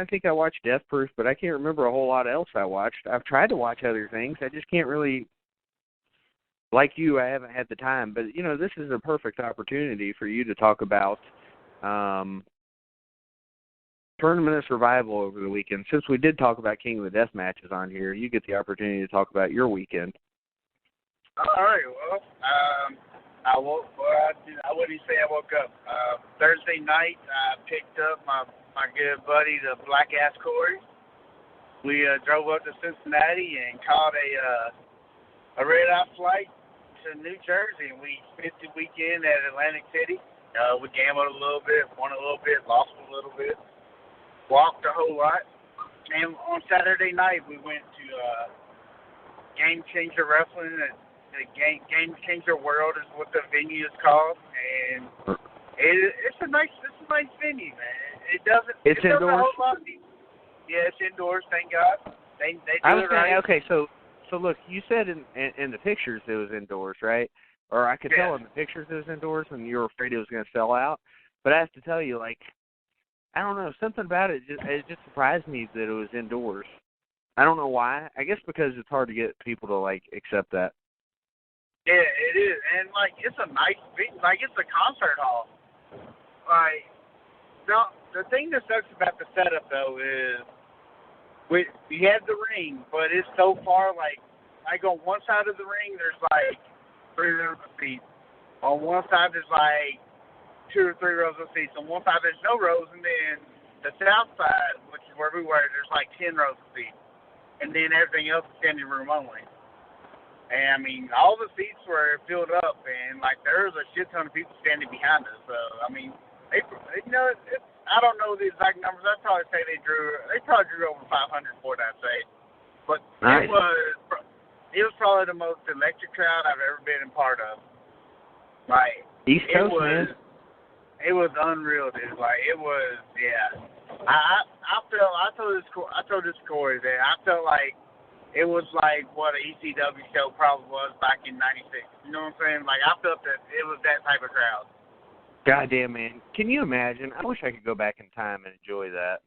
I think I watched Death Proof, but I can't remember a whole lot else I watched. I've tried to watch other things. I just can't really, like you, I haven't had the time. But, this is a perfect opportunity for you to talk about Tournament of Survival over the weekend. Since we did talk about King of the Death matches on here, you get the opportunity to talk about your weekend. All right, well, I wouldn't say I woke up. Thursday night, I picked up my good buddy, the Black Ass Corey. We drove up to Cincinnati and caught a red-eye flight to New Jersey, and we spent the weekend at Atlantic City. We gambled a little bit, won a little bit, lost a little bit, walked a whole lot. And on Saturday night, we went to Game Changer Wrestling. The Game Changer World is what the venue is called, and it's a nice venue, man. It's indoors. A whole lot. Yeah, it's indoors. Thank God. They do it right. Okay, so look, you said in the pictures it was indoors, right? Or I could tell in the pictures it was indoors, and you were afraid it was going to sell out. But I have to tell you, like, I don't know, something about it just surprised me that it was indoors. I don't know why. I guess because it's hard to get people to like accept that. Yeah, it is, and like it's a nice venue, like it's a concert hall. Like, no, the thing that sucks about the setup though is we have the ring, but it's so far like on one side of the ring there's like 3 rows of seats. On one side there's like 2 or 3 rows of seats. On one side there's no rows, and then the south side, which is where we were, there's like 10 rows of seats, and then everything else is standing room only. And, I mean, all the seats were filled up, and, like, there was a shit ton of people standing behind us. So, I mean, I don't know the exact numbers. I'd probably say they probably drew over 500 for that, I'd say. But nice. It was probably the most electric crowd I've ever been a part of. Like, East Coast, man. It was unreal, dude. Like, it was, yeah. I told this Corey that I felt like it was like what an ECW show probably was back in '96. You know what I'm saying? Like, I felt that it was that type of crowd. Goddamn, man. Can you imagine? I wish I could go back in time and enjoy that.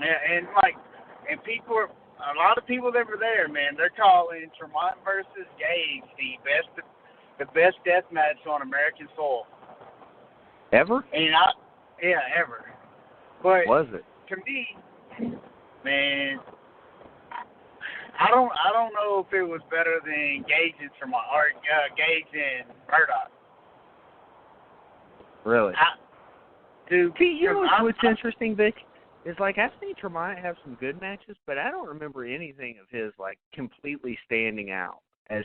Yeah, and a lot of people that were there, man, they're calling Tremont versus Gage the best death match on American soil. Ever? And ever. But was it? To me, man, I don't know if it was better than Gage and Tremont or Gage and Murdoch. Really? Dude, you know what's interesting, Vic? Is like I've seen Tremont have some good matches, but I don't remember anything of his like completely standing out. As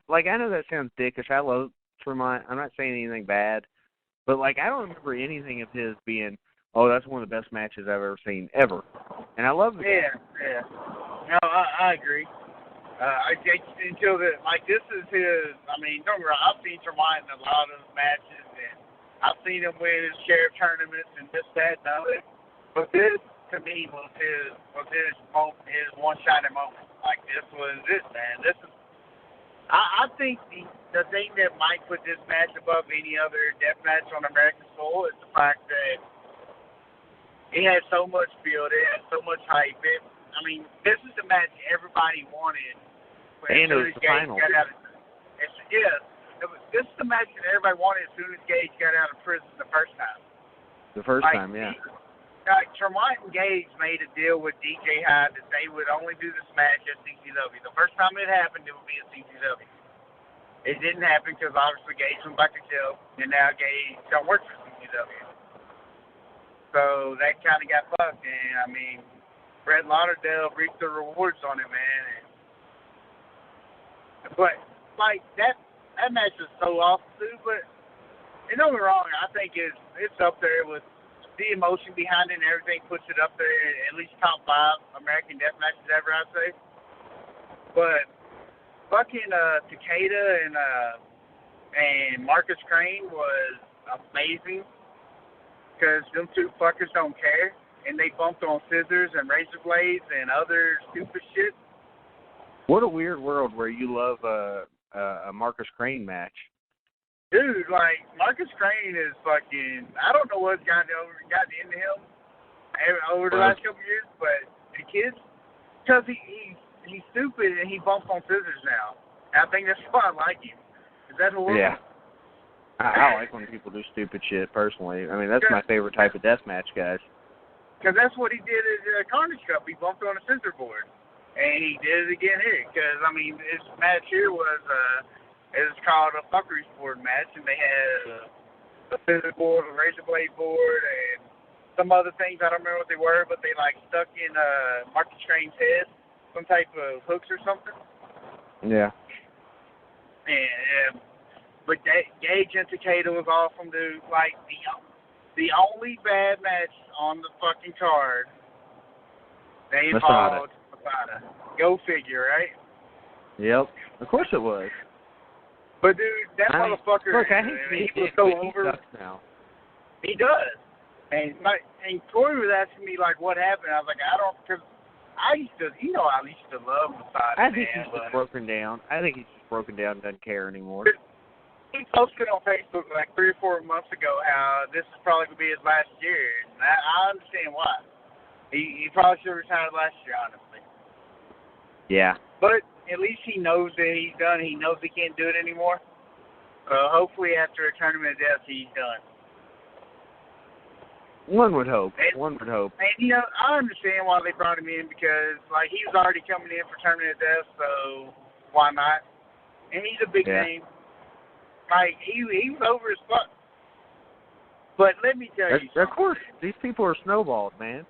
like I know that sounds dickish. I love Tremont. I'm not saying anything bad, but like I don't remember anything of his being, oh, that's one of the best matches I've ever seen ever. And I love the guy. Yeah. No, I agree. Until this is his. I mean, don't get me wrong, I've seen Tremont in a lot of matches, and I've seen him win his share of tournaments and this, that, and other. But this, to me, was his moment, his one shining moment. Like, this was it, man. This is. I think the thing that might put this match above any other death match on American soil is the fact that it had so much build, it had so much hype. I mean, this is the match everybody wanted. And it was the final. This is the match that everybody wanted as soon as Gage got out of prison the first time. The first time, yeah. Tremont and Gage made a deal with DJ Hyde that they would only do this match at CCW. The first time it happened, it would be at CCW. It didn't happen because obviously Gage went back to jail, and now Gage don't work for CCW. So that kind of got fucked, and I mean, Brett Lauderdale reaped the rewards on it, man. But like that match was so awesome too. But don't get me wrong, I think it's up there with the emotion behind it and everything. Puts it up there at least top 5 American death matches ever, I'd say. But fucking Takeda and Marcus Crane was amazing because them two fuckers don't care. And they bumped on scissors and razor blades and other stupid shit. What a weird world where you love a Marcus Crane match. Dude, like, Marcus Crane is fucking, I don't know what got into him. over the last couple of years, but the kids, because he's stupid and he bumps on scissors now. And I think that's why I like him. Is that horrible? Yeah. I like when people do stupid shit, personally. I mean, that's my favorite type of deathmatch, guys. Because that's what he did at Carnage Cup. He bumped on a scissor board. And he did it again here. Because, I mean, this match here was, it was called a fuckery board match. And they had a scissor board, a razor blade board, and some other things. I don't remember what they were, but they, like, stuck in Marcus Strange's head. Some type of hooks or something. Yeah. And, but Gage and Takeda was awesome, dude. Like, the only bad match on the fucking card, they involved Masada. Go figure, right? Yep. Of course it was. But, dude, that motherfucker, look, I hate he was so over. He sucks now. He does. And Corey was asking me, like, what happened. I was like, because I used to, I used to love Masada. I think he's just broken down. I think he's just broken down and doesn't care anymore. He posted on Facebook like 3 or 4 months ago how this is probably going to be his last year. And I understand why. He probably should have retired last year, honestly. Yeah. But at least he knows that he's done. He knows he can't do it anymore. Hopefully after a tournament of death, he's done. One would hope. And, And, I understand why they brought him in because, like, he was already coming in for tournament of death, so why not? And he's a big name. Like, he was over as fuck. But let me tell you something. Of course. These people are snowballed, man.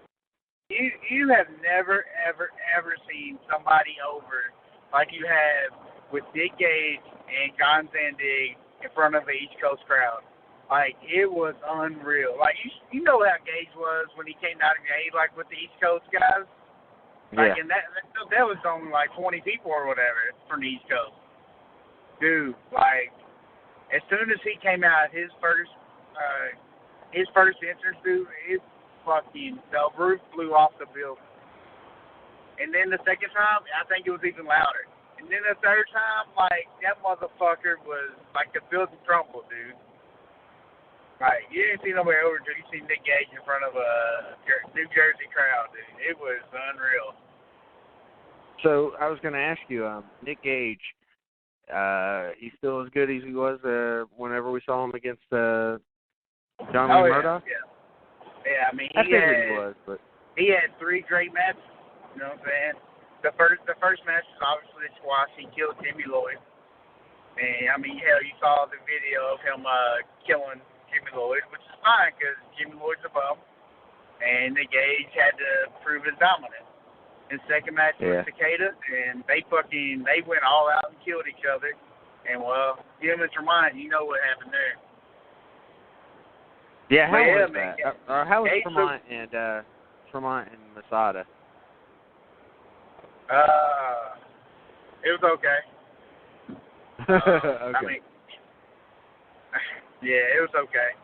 You have never, ever, ever seen somebody over like you have with Nick Gage and John Zandig in front of the East Coast crowd. Like, it was unreal. Like, you know how Gage was when he came out of the like, with the East Coast guys? Like, and that was only, like, 20 people or whatever from the East Coast. Dude, like, as soon as he came out, his first entrance, dude, the roof flew off the building. And then the second time, I think it was even louder. And then the third time, like, that motherfucker was, like, the building crumbled, dude. Like, you didn't see nobody over, dude. You see Nick Gage in front of a New Jersey crowd, dude. It was unreal. So, I was going to ask you, Nick Gage, he's still as good as he was whenever we saw him against John Lee Murdoch? Yeah, I mean, he had 3 great matches. You know what I'm saying? The first match was obviously a squash. He killed Jimmy Lloyd. And, I mean, hell, you saw the video of him killing Jimmy Lloyd, which is fine because Jimmy Lloyd's a bum. And Nick Gage had to prove his dominance. And second match was Takeda, and they went all out and killed each other. And, well, him and Tremont, you know what happened there. Yeah, how was that? How was Tremont and Masada? It was okay. Okay. I mean, yeah, it was okay.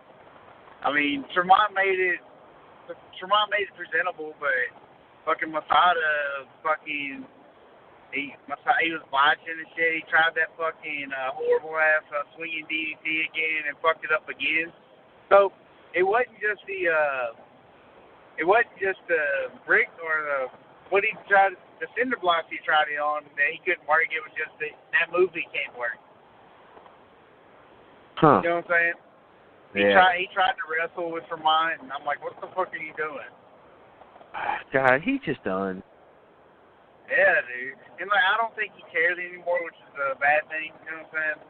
I mean, Tremont made it presentable, but fucking Masada, he was watching and shit. He tried that fucking horrible ass swinging DDT again and fucked it up again. So it wasn't just the brick or the cinder blocks he tried it on that he couldn't work. It was just that move he can't work. Huh. You know what I'm saying? He tried to wrestle with Vermont, and I'm like, what the fuck are you doing? God, he's just done. Yeah, dude. And like, I don't think he cares anymore, which is a bad thing. You know what I'm saying?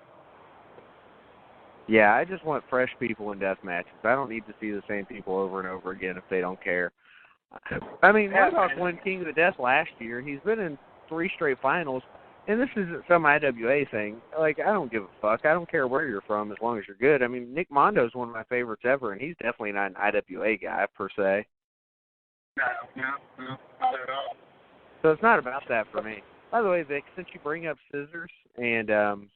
Yeah, I just want fresh people in death matches. I don't need to see the same people over and over again if they don't care. I mean, Murdoch won King of the Death last year. He's been in 3 straight finals, and this isn't some IWA thing. Like, I don't give a fuck. I don't care where you're from as long as you're good. I mean, Nick Mondo's one of my favorites ever, and he's definitely not an IWA guy, per se. No, not at all. So it's not about that for me. By the way, Vic, since you bring up Scissors and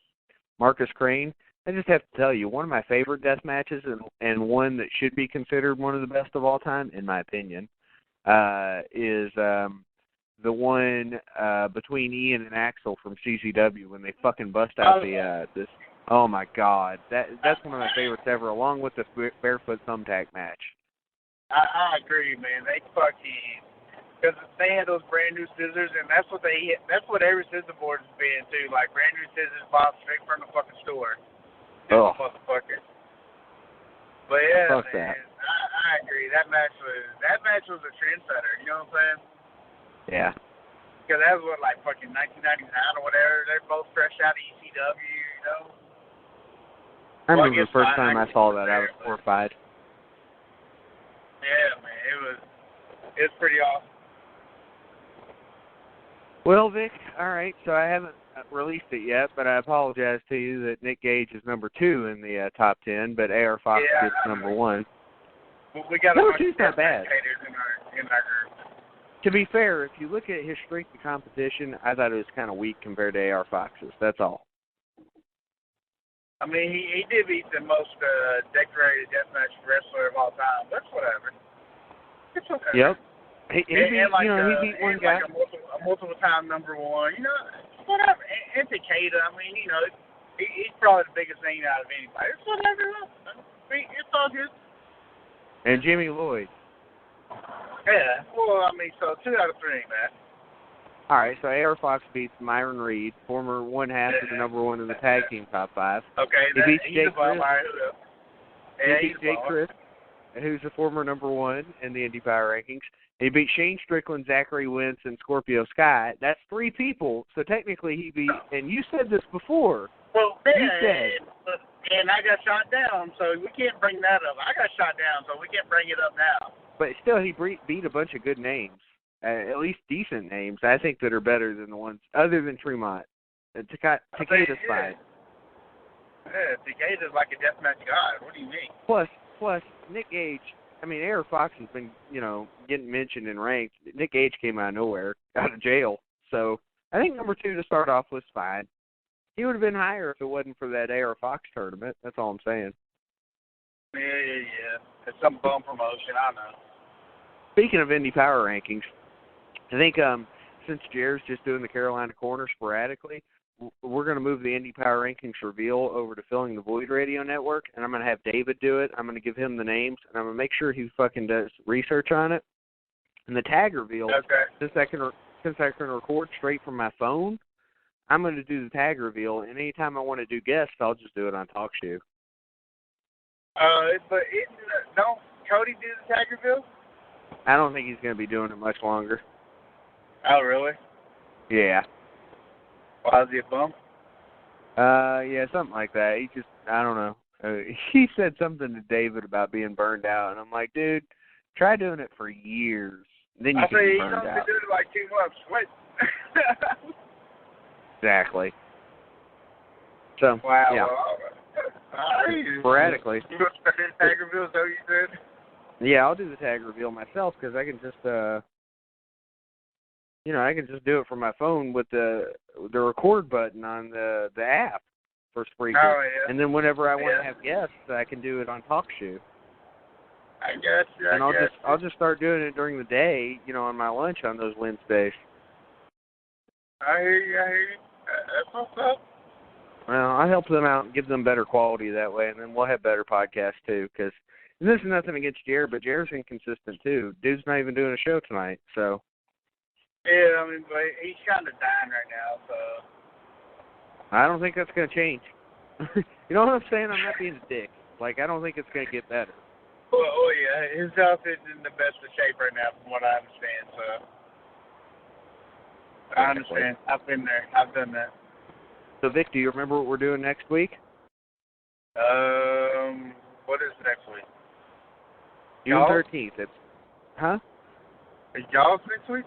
Marcus Crane, I just have to tell you, one of my favorite death matches and one that should be considered one of the best of all time, in my opinion, is the one between Ian and Axel from CCW when they fucking bust out this. Oh my God, that's one of my favorites ever, along with the barefoot thumbtack match. I agree, man. They fucking, because they had those brand new scissors, and that's what every scissor board has been too. Like brand new scissors bought straight from the fucking store. Oh, Motherfucker. But yeah, fuck man, that. I agree. That match was a trendsetter. You know what I'm saying? Yeah. Because that was what, like fucking 1999 or whatever. They're both fresh out of ECW. You know. I remember the first time I saw that, I was horrified. Yeah, man, it was pretty awesome. Well, Vic, all right, so I haven't released it yet, but I apologize to you that Nick Gage is number 2 in the top 10, but AR Fox gets number 1. We got number 2's not bad. In our group. To be fair, if you look at his streak of competition, I thought it was kind of weak compared to AR Fox's. That's all. I mean, he did beat the most decorated deathmatch wrestler of all time. That's whatever. It's okay. Yep. He beat, like, he beat one guy. Like a multiple time number 1. You know, whatever. And Takeda, I mean, you know, he's probably the biggest name out of anybody. It's whatever. I mean, it's all good. And Jimmy Lloyd. Yeah. Well, I mean, so 2 out of 3, man. All right, so AR Fox beats Myron Reed, former one half of the number 1 in the tag team top 5. Okay, he beats Jake Chris. He beats Jake Chris, who's the former number 1 in the Indy Power Rankings. He beat Shane Strickland, Zachary Wentz, and Scorpio Sky. That's 3 people, so technically he beat, and you said this before. Well, you said. And I got shot down, so we can't bring that up. I got shot down, so we can't bring it up now. But still, he beat a bunch of good names. At least decent names, I think, that are better than the ones other than Tremont. Takeda's fine. Yeah, Takeda's like a deathmatch god. What do you mean? Plus, Nick Gage. I mean, AR Fox has been, getting mentioned and ranked. Nick Gage came out of nowhere, out of jail. So I think number 2 to start off was fine. He would have been higher if it wasn't for that AR Fox tournament. That's all I'm saying. Yeah. It's some bum promotion. I know. Speaking of Indy Power Rankings, I think since Jared's just doing the Carolina Corner sporadically, we're going to move the Indy Power Rankings reveal over to Filling the Void Radio Network, and I'm going to have David do it. I'm going to give him the names, and I'm going to make sure he fucking does research on it. And the tag reveal, since I can record straight from my phone, I'm going to do the tag reveal, and anytime I want to do guests, I'll just do it on TalkShoe. But don't Cody do the tag reveal? I don't think he's going to be doing it much longer. Oh, really? Yeah. Why is he a bum? Yeah, something like that. He just, I don't know. He said something to David about being burned out, and I'm like, dude, try doing it for years. Then you can be burned out. I say he's only doing it like 2 months. What? Exactly. So, wow. yeah. Sporadically. You going to start the tag reveal, is that what you said? Yeah, I'll do the tag reveal myself because I can just, I can just do it from my phone with the record button on the app for Spreaker. Oh, yeah. And then whenever I want to have guests, I can do it on TalkShoe. I guess. And I'll just start doing it during the day, on my lunch on those Wednesdays. I hear you. That's what's up. Well, I help them out and give them better quality that way, and then we'll have better podcasts too. Because this is nothing against Jared, but Jared's inconsistent too. Dude's not even doing a show tonight, so. Yeah, I mean, but he's kind of dying right now, so. I don't think that's going to change. You know what I'm saying? I'm not being a dick. Like, I don't think it's going to get better. Oh, yeah. His health isn't in the best of shape right now, from what I understand, so. I understand. I've been there. I've done that. So, Vic, do you remember what we're doing next week? What is next week? June 13th. It's, huh? Is Jaws next week?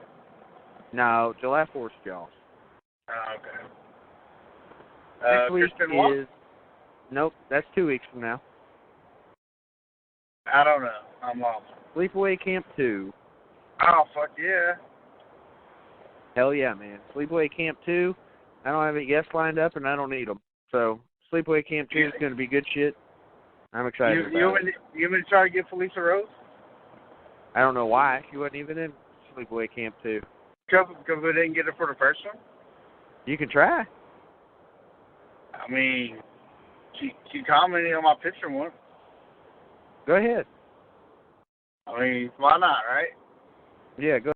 No, July 4th is Jaws. Oh, okay. Next week Kristen Walk? is, nope, that's 2 weeks from now. I don't know. I'm lost. Sleepaway Camp 2. Oh, fuck yeah. Hell yeah, man. Sleepaway Camp 2, I don't have any guests lined up, and I don't need them. So, Sleepaway Camp 2 is going to be good shit. I'm excited about it. You want to try to get Felissa Rose? I don't know why. She wasn't even in Sleepaway Camp 2. Because we didn't get her for the first one? You can try. I mean, she commented on my picture once. Go ahead. I mean, why not, right? Yeah, go